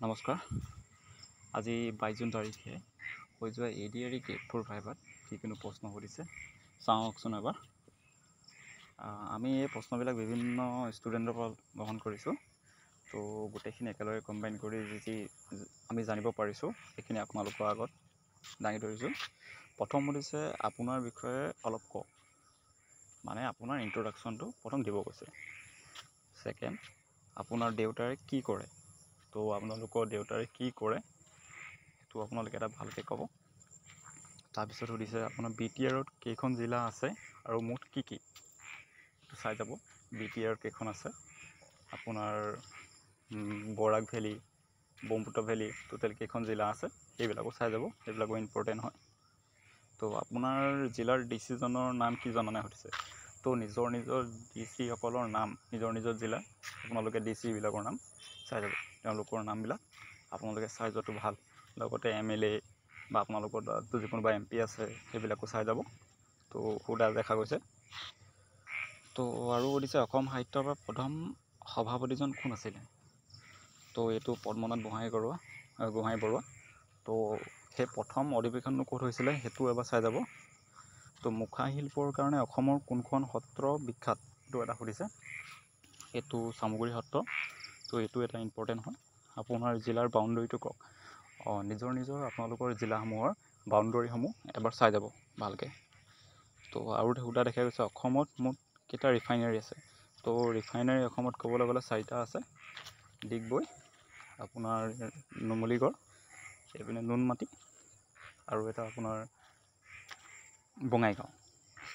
নমস্কাৰ। আজি 22 জুন তাৰিখে হৈ যোৱা ADRE গ্ৰেড 4 ভাইভাত যিকোনো প্ৰশ্ন সুধিছে, চাওকচোন এবাৰ। আমি এই প্ৰশ্নবিলাক বিভিন্ন ষ্টুডেণ্টৰ পৰা গ্ৰহণ কৰিছোঁ। তো গোটেইখিনি একেলগে কম্বাইন কৰি যি আমি জানিব পাৰিছোঁ সেইখিনি আপোনালোকৰ আগত দাঙি ধৰিছোঁ। প্ৰথম সুধিছে আপোনাৰ বিষয়ে অলপ কওক, মানে আপোনাৰ ইন্ট্ৰডাকশ্যনটো প্ৰথম দিব কৈছে। ছেকেণ্ড, আপোনাৰ দেউতাৰে কি কৰে। তো আপোনালোকৰ দেউতাৰে কি কৰে সেইটো আপোনালোকে এটা ভালকৈ ক'ব। তাৰপিছত সুধিছে আপোনাৰ BTRত কেইখন জিলা আছে আৰু মুঠ কি কি, সেইটো চাই যাব। BTR কেইখন আছে, আপোনাৰ বৰাক ভেলী, ব্ৰহ্মপুত্ৰ ভেলী, টোটেল কেইখন জিলা আছে সেইবিলাকো চাই যাব, সেইবিলাকো ইম্পৰ্টেণ্ট হয়। তো আপোনাৰ জিলাৰ ডিচিজনৰ নাম কি জানানে সুধিছে। তো নিজৰ DC সকলৰ নাম, নিজৰ জিলাৰ আপোনালোকে DCবিলাকৰ নাম চাই যাব, তেওঁলোকৰ নামবিলাক আপোনালোকে চাই যোৱাটো ভাল। লগতে MLA বা আপোনালোকৰ যি কোনোবা MP আছে সেইবিলাকো চাই যাব। তো সুধা দেখা গৈছে। তো আৰু সুধিছে অসম সাহিত্য সভাৰ প্ৰথম সভাপতিজন কোন আছিলে। তো এইটো পদ্মনাথ গোহাঁই বৰুৱা। তো সেই প্ৰথম অধিৱেশনটো ক'ত হৈছিলে সেইটো এবাৰ চাই যাব। তো মুখা শিল্পৰ কাৰণে অসমৰ কোনখন সত্ৰ বিখ্যাত এইটো এটা সুধিছে, এইটো চামগুৰি সত্ৰ। তো এইটো এটা ইম্পৰ্টেণ্ট হয়। আপোনাৰ জিলাৰ বাউণ্ডেৰীটো কওক। নিজৰ আপোনালোকৰ জিলাসমূহৰ বাউণ্ডেৰীসমূহ এবাৰ চাই যাব ভালকৈ। তো আৰু সুধা দেখা গৈছে অসমত মুঠ কেইটা ৰিফাইনাৰী আছে। তো ৰিফাইনাৰী অসমত ক'বলৈ গ'লে 4টা আছে। ডিগবৈ, আপোনাৰ নুমলীগড়, এইপিনে নুনমাটি, আৰু এটা আপোনাৰ বঙাইগাঁও,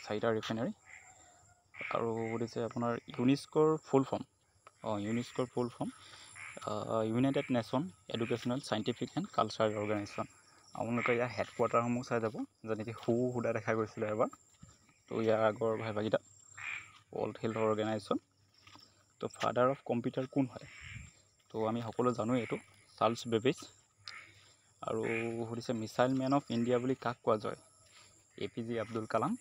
4টা ৰিফাইনাৰী। আৰু সুধিছে আপোনাৰ ইউনেস্কোৰ ফুল ফৰ্ম। ইউনেস্কোৰ full form united nation educational scientific and cultural organisation. আপোনালোকে ইয়াৰ হেডকোৱাৰ্টাৰসমূহ চাই যাব, যেনেকৈ সুধা দেখা গৈছিলে এবাৰ। তো ইয়াৰ আগৰ ভাইভাগিতা ৱৰ্ল্ড হেল্থ অৰ্গেনাইজেশ্যন। তো ফাদাৰ অফ কম্পিউটাৰ কোন হয়। তো আমি সকলো জানোৱেই এইটো চাৰ্লছ বেবেজ। আৰু সুধিছে মিছাইল মেন অফ ইণ্ডিয়া বুলি কাক কোৱা যায়। APJ আব্দুল কালাম।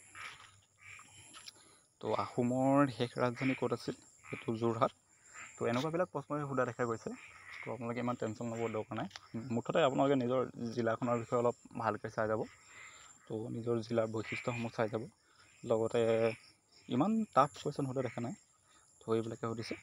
তো আহোমৰ শেষ ৰাজধানী ক'ত আছিল, সেইটো যোৰহাট। তো এনেকুৱাবিলাক প্ৰশ্নই সোধা দেখা গৈছে। তো আপোনালোকে ইমান টেনশ্যন ল'ব দৰকাৰ নাই। মুঠতে আপোনালোকে নিজৰ জিলাখনৰ বিষয়ে অলপ ভালকৈ চাই যাব। তো নিজৰ জিলাৰ বৈশিষ্ট্যসমূহ চাই যাব। লগতে ইমান টাফ কুৱেশ্যন সোধা দেখা নাই। তো এইবিলাকে সুধিছে।